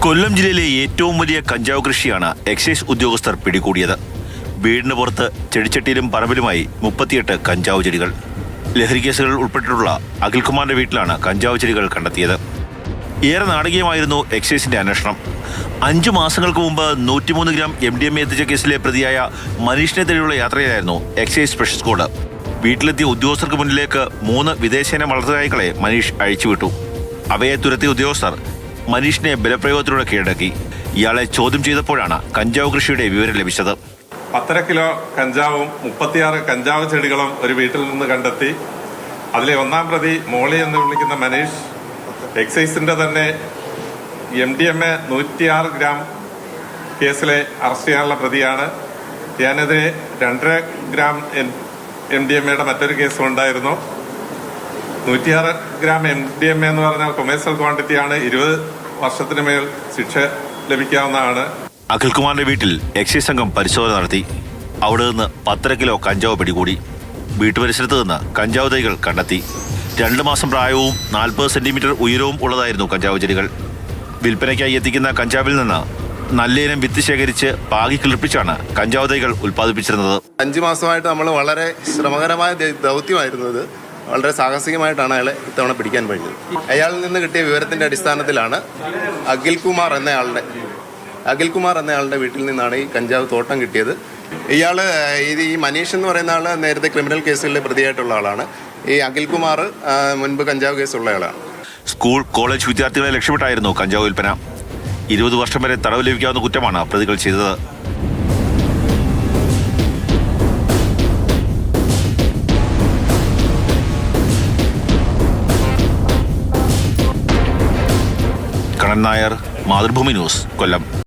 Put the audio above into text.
കൊല്ലം ജില്ലയിലെ ഏറ്റവും വലിയ കഞ്ചാവ് കൃഷിയാണ് എക്സൈസ് ഉദ്യോഗസ്ഥർ പിടികൂടിയത്. വീടിന് പുറത്ത് ചെടിച്ചട്ടിയിലും പറമ്പിലുമായി 38 കഞ്ചാവ് ചെടികൾ. ലഹരി കേസുകളിൽ ഉൾപ്പെട്ടിട്ടുള്ള അഖിൽകുമാറിന്റെ വീട്ടിലാണ് കഞ്ചാവ് ചെടികൾ കണ്ടെത്തിയത്. ഏറെ നാടകീയമായിരുന്നു എക്സൈസിന്റെ അന്വേഷണം. 5 മാസങ്ങൾക്ക് മുമ്പ് 103 ഗ്രാം MDMA എത്തിച്ച കേസിലെ പ്രതിയായ മനീഷിനെ തേടിയുള്ള യാത്രയിലായിരുന്നു എക്സൈസ് സ്പെഷ്യൽ സ്ക്വാഡ്. വീട്ടിലെത്തിയ ഉദ്യോഗസ്ഥർക്ക് മുന്നിലേക്ക് 3 വിദേശേന വളർത്തുനായ്ക്കളെ മനീഷ് അഴിച്ചുവിട്ടു. അവയെ തുരത്തിയ ഉദ്യോഗസ്ഥർ മനീഷിനെ ബലപ്രയോഗത്തിലൂടെ കീഴടക്കി. ഇയാളെ ചോദ്യം ചെയ്തപ്പോഴാണ് കഞ്ചാവ് കൃഷിയുടെ വിവരം ലഭിച്ചത്. 10 കിലോ കഞ്ചാവും 36 കഞ്ചാവ് ചെടികളും ഒരു വീട്ടിൽ നിന്ന് കണ്ടെത്തി. അതിലെ ഒന്നാം പ്രതി മോളി എന്ന് വിളിക്കുന്ന മനീഷ് എക്സൈസിന്റെ തന്നെ MDMA 106 ഗ്രാം കേസിലെ അറസ്റ്റ് ചെയ്യാനുള്ള പ്രതിയാണ്. ഞാനെതിരെ 2.5 ഗ്രാം MDMA മറ്റൊരു കേസും ഉണ്ടായിരുന്നു. 106 ഗ്രാം MDMA എന്ന് പറഞ്ഞാൽ കൊമേഴ്സ്യൽ ക്വാണ്ടിറ്റിയാണ്. 20 വർഷത്തിന് മേൽ ശിക്ഷ ലഭിക്കാവുന്നതാണ്. അഖിൽകുമാറിന്റെ വീട്ടിൽ എക്സൈസ് സംഘം പരിശോധന നടത്തി. അവിടെ നിന്ന് 10 കിലോ കഞ്ചാവ് പിടികൂടി. വീട്ടുപരിസരത്ത് നിന്ന് കഞ്ചാവ് തൈകൾ കണ്ടെത്തി. 2 മാസം പ്രായവും 40 സെന്റിമീറ്റർ ഉയരവും ഉള്ളതായിരുന്നു കഞ്ചാവ് ചെടികൾ. വിൽപ്പനയ്ക്കായി എത്തിക്കുന്ന കഞ്ചാവിൽ നിന്ന് നല്ലയിനം വിത്ത് ശേഖരിച്ച് പാകി കിളിർപ്പിച്ചാണ് കഞ്ചാവ് തൈകൾ ഉൽപ്പാദിപ്പിച്ചിരുന്നത്. 5 മാസമായിട്ട് നമ്മൾ വളരെ ശ്രമകരമായ ദൗത്യമായിരുന്നത്. വളരെ സാഹസികമായിട്ടാണ് അയാളെ ഇത്തവണ പിടിക്കാൻ കഴിഞ്ഞത്. അയാളിൽ നിന്ന് കിട്ടിയ വിവരത്തിന്റെ അടിസ്ഥാനത്തിലാണ് അഖിൽകുമാർ എന്നയാളുടെ വീട്ടിൽ നിന്നാണ് ഈ കഞ്ചാവ് തോട്ടം കിട്ടിയത്. ഈ മനീഷ് എന്ന് പറയുന്ന ആള് നേരത്തെ ക്രിമിനൽ കേസുകളിലെ പ്രതിയായിട്ടുള്ള ആളാണ്. ഈ അഖിൽകുമാർ മുൻപ് കഞ്ചാവ് കേസുള്ള ആളാണ്. സ്കൂൾ കോളേജ് വിദ്യാർത്ഥികളെ ലക്ഷ്യമിട്ടായിരുന്നു കഞ്ചാവ് വിൽപ്പന. 20 വർഷം വരെ തടവ് ലഭിക്കാവുന്ന കുറ്റമാണ് പ്രതികൾ ചെയ്തത്. കണ്ണൻ നായർ, മാതൃഭൂമി ന്യൂസ്, കൊല്ലം.